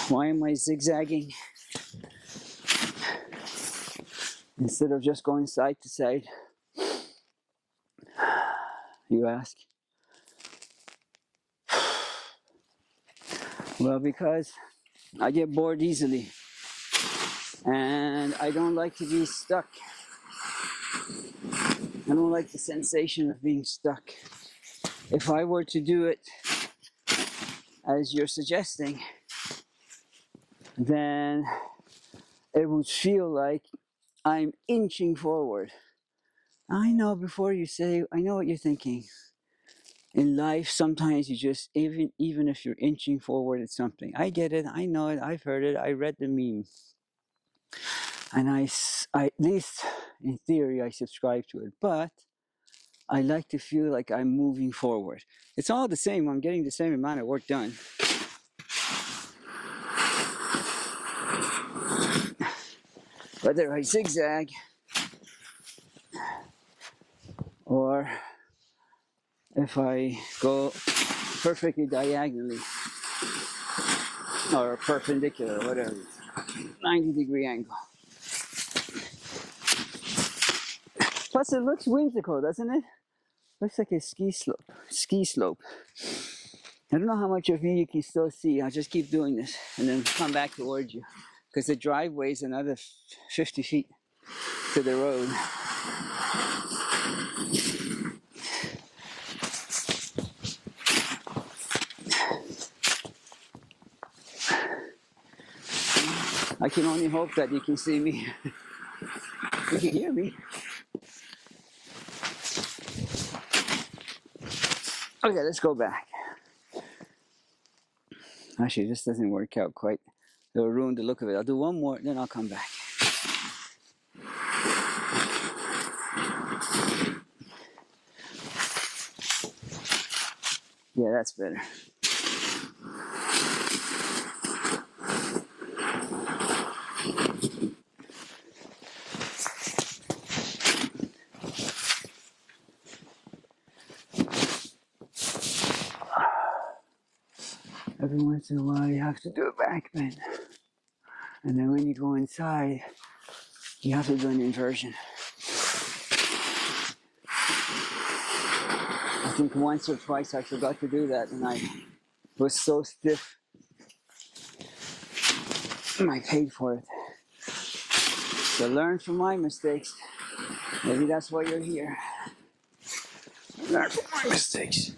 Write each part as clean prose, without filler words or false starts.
Why am I zigzagging instead of just going side to side, you ask? Well, because I get bored easily and I don't like to be stuck. I don't like the sensation of being stuck. If I were to do it as you're suggesting, then it would feel like I'm inching forward. I know, before you say, I know what you're thinking. In life, sometimes you just, even if you're inching forward at something, I get it, I know it, I've heard it, I read the meme. And I at least in theory, I subscribe to it. But I like to feel like I'm moving forward. It's all the same, I'm getting the same amount of work done. Whether I zigzag or if I go perfectly diagonally or perpendicular, whatever, 90-degree angle. Plus it looks whimsical, doesn't it? Looks like a ski slope. I don't know how much of you can still see. I'll just keep doing this and then come back towards you, because the driveway is another 50 feet to the road. I can only hope that you can see me. You can hear me. Okay, let's go back. Actually, this doesn't work out quite. It'll ruin the look of it. I'll do one more, then I'll come back. Yeah, that's better. Every once in a while you have to do a back bend. And then when you go inside, you have to do an inversion. I think once or twice I forgot to do that and I was so stiff. And I paid for it. So learn from my mistakes. Maybe that's why you're here. Learn from my mistakes.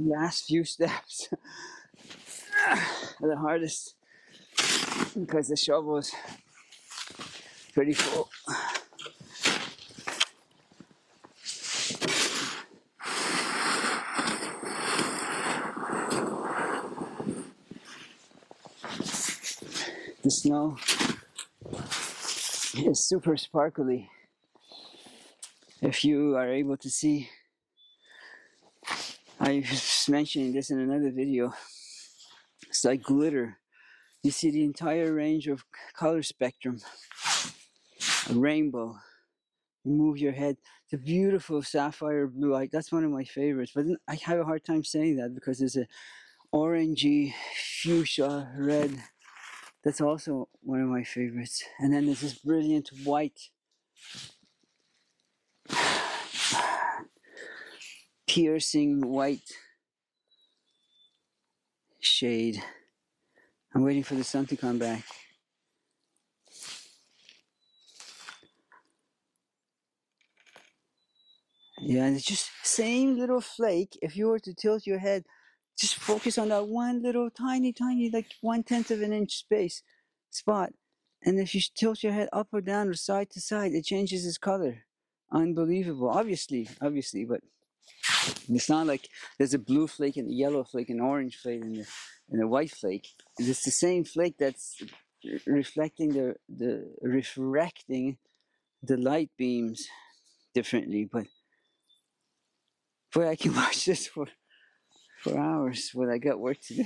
Last few steps are the hardest because the shovel is pretty full. The snow is super sparkly. If you are able to see, I was mentioning this in another video. It's like glitter. You see the entire range of color spectrum, a rainbow. You move your head. It's a beautiful sapphire blue. That's one of my favorites. But I have a hard time saying that because there's a orangey, fuchsia, red. That's also one of my favorites. And then there's this brilliant white, piercing white shade. I'm waiting for the sun to come back. Yeah, and it's just same little flake. If you were to tilt your head, just focus on that one little tiny, like 1/10 of an inch spot. And if you tilt your head up or down or side to side, it changes its color. Unbelievable. Obviously, but it's not like there's a blue flake and a yellow flake and an orange flake and a white flake. It's the same flake that's reflecting refracting the light beams differently. But boy, I can watch this for hours when I got work to do.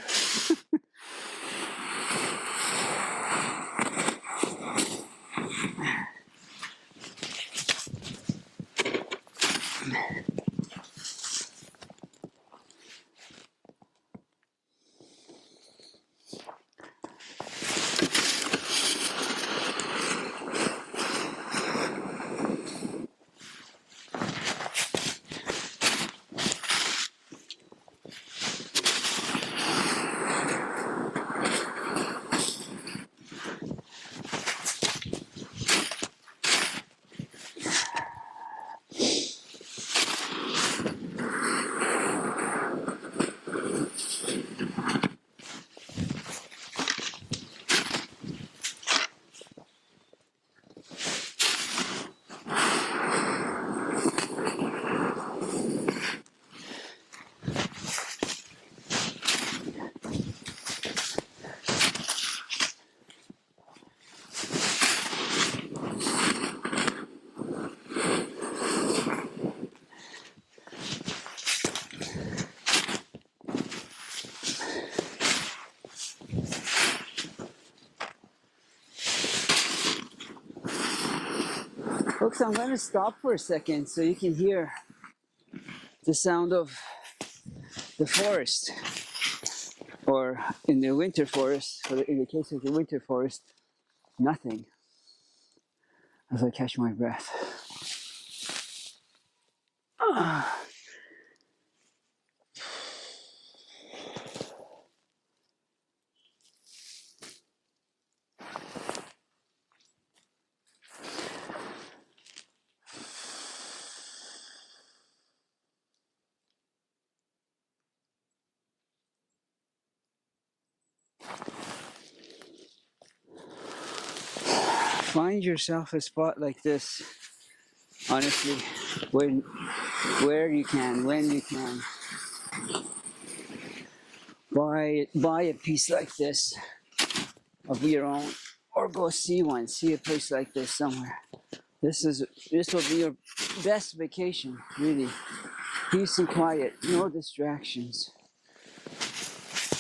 Folks, I'm going to stop for a second so you can hear the sound of the forest. Or in the winter forest, in the case of the winter forest, nothing. As I catch my breath. Find yourself a spot like this, honestly, where you can, when you can. Buy a piece like this of your own, or go see a place like this somewhere. This will be your best vacation, really. Peace and quiet, no distractions,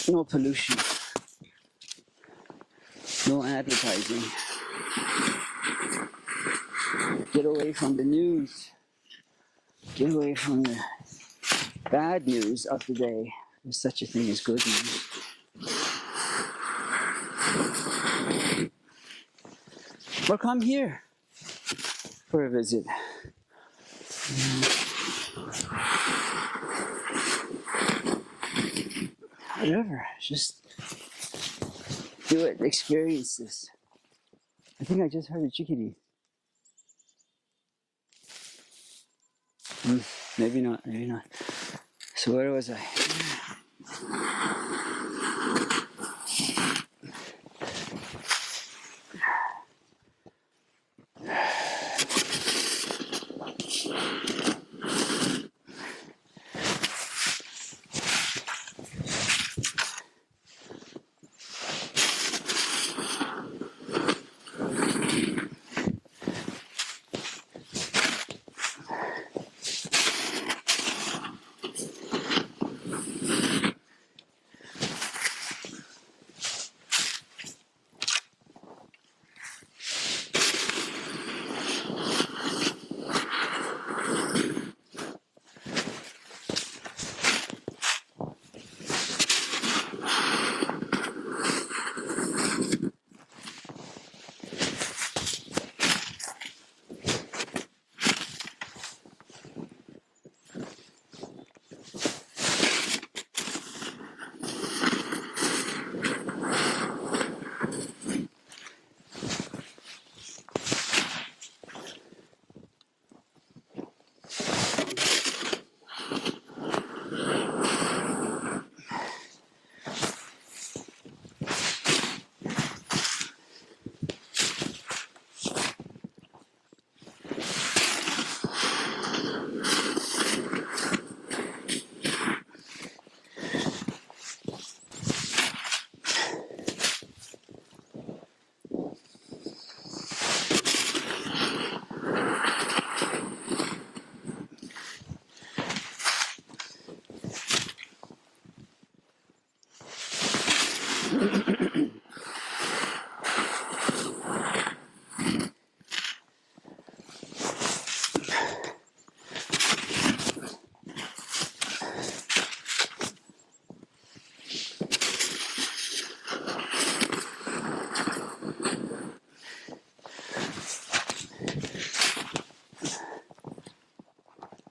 no pollution, no advertising. Get away from the news. Get away from the bad news of the day. There's such a thing as good news. Or come here for a visit. Whatever, just do it, experience this. I think I just heard a chickadee. Maybe not. So where was I?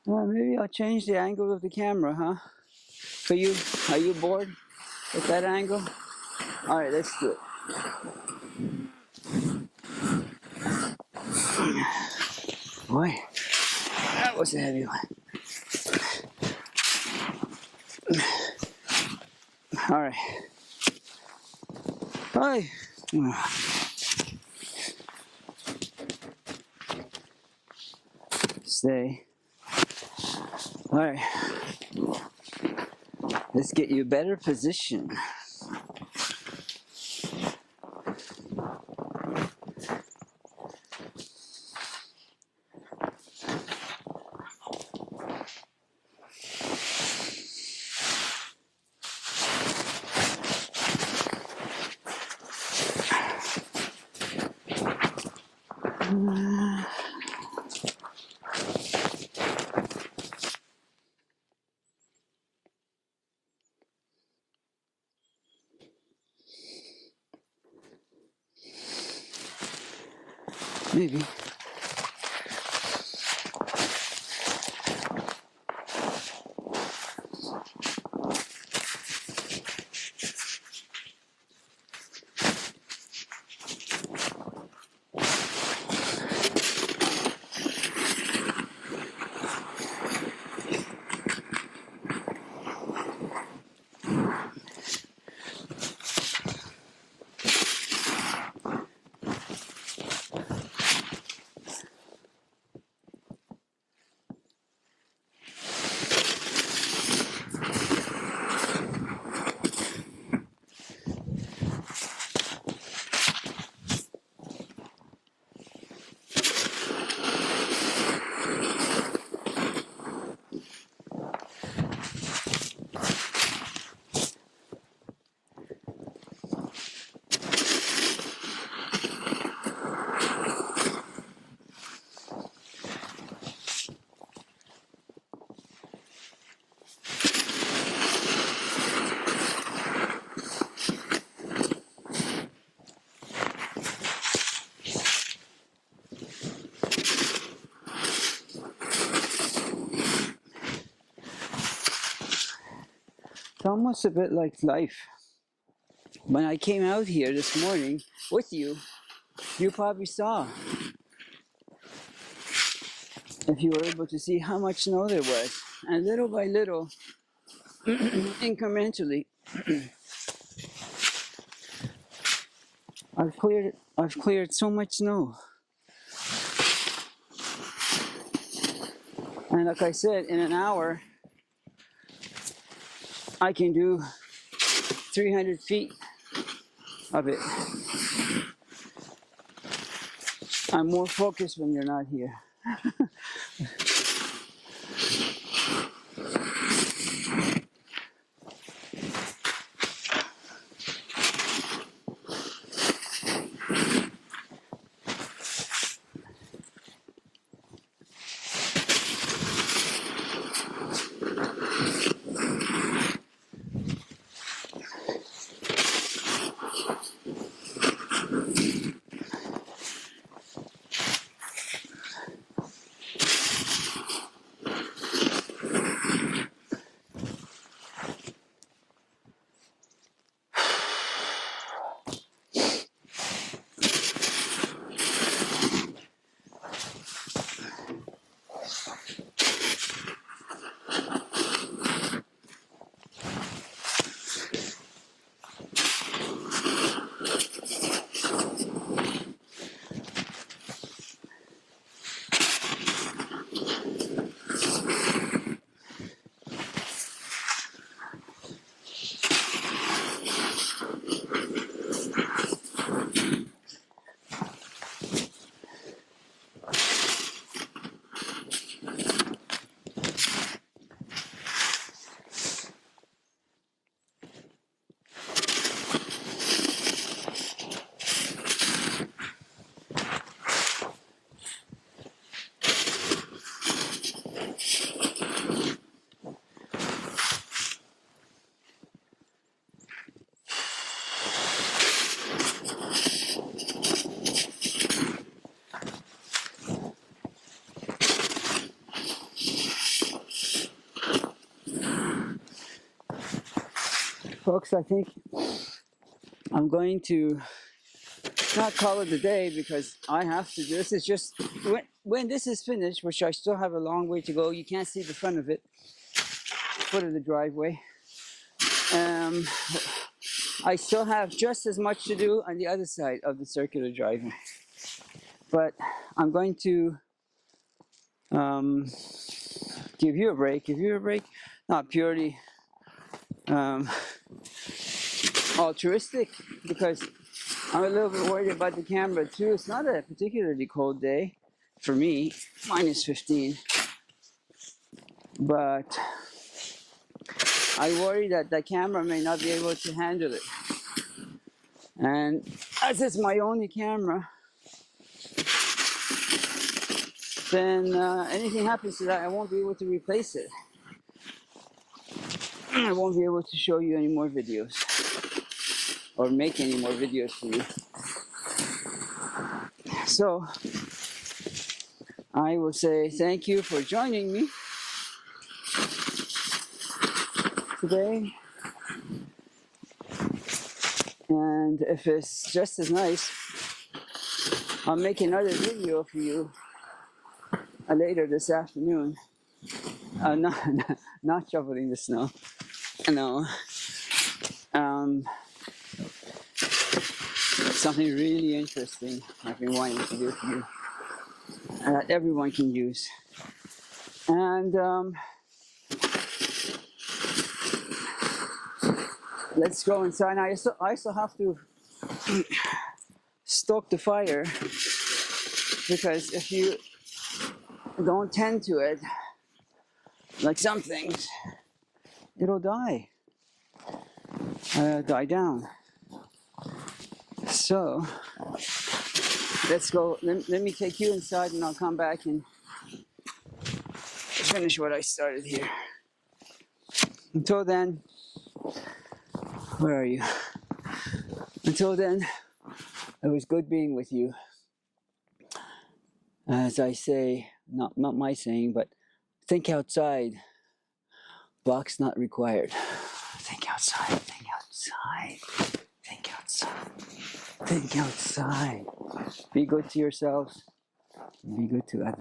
Well, maybe I'll change the angle of the camera, huh? Are you bored with that angle? All right, let's do it. Boy, that was a heavy one. All right. Hi. Stay. All right. Let's get you a better position. Maybe. It's almost a bit like life. When I came out here this morning with you, you probably saw, if you were able to see how much snow there was. And little by little, incrementally, I've cleared so much snow. And like I said, in an hour, I can do 300 feet of it. I'm more focused when you're not here. folks, I think I'm going to not call it a day because I have to. This is just when this is finished, which I still have a long way to go. You can't see the front of it, foot of the driveway. I still have just as much to do on the other side of the circular driveway, but I'm going to give you a break. Not purely altruistic, because I'm a little bit worried about the camera too. It's not a particularly cold day for me, -15, but I worry that the camera may not be able to handle it. And as it's my only camera, then anything happens to that, I won't be able to replace it. I won't be able to show you any more videos or make any more videos for you. So I will say thank you for joining me today. And if it's just as nice, I'll make another video for you later this afternoon. Not shoveling the snow. No. Something really interesting I've been wanting to do for you, that everyone can use. And let's go inside. I also have to stoke the fire, because if you don't tend to it, like some things, it'll die down. So let's go. Let me take you inside, and I'll come back and finish what I started here. Until then, where are you? Until then, it was good being with you. As I say, not my saying, but think outside. Box not required. Think outside. Think outside. Think outside. Think outside. Be good to yourselves. Be good to others.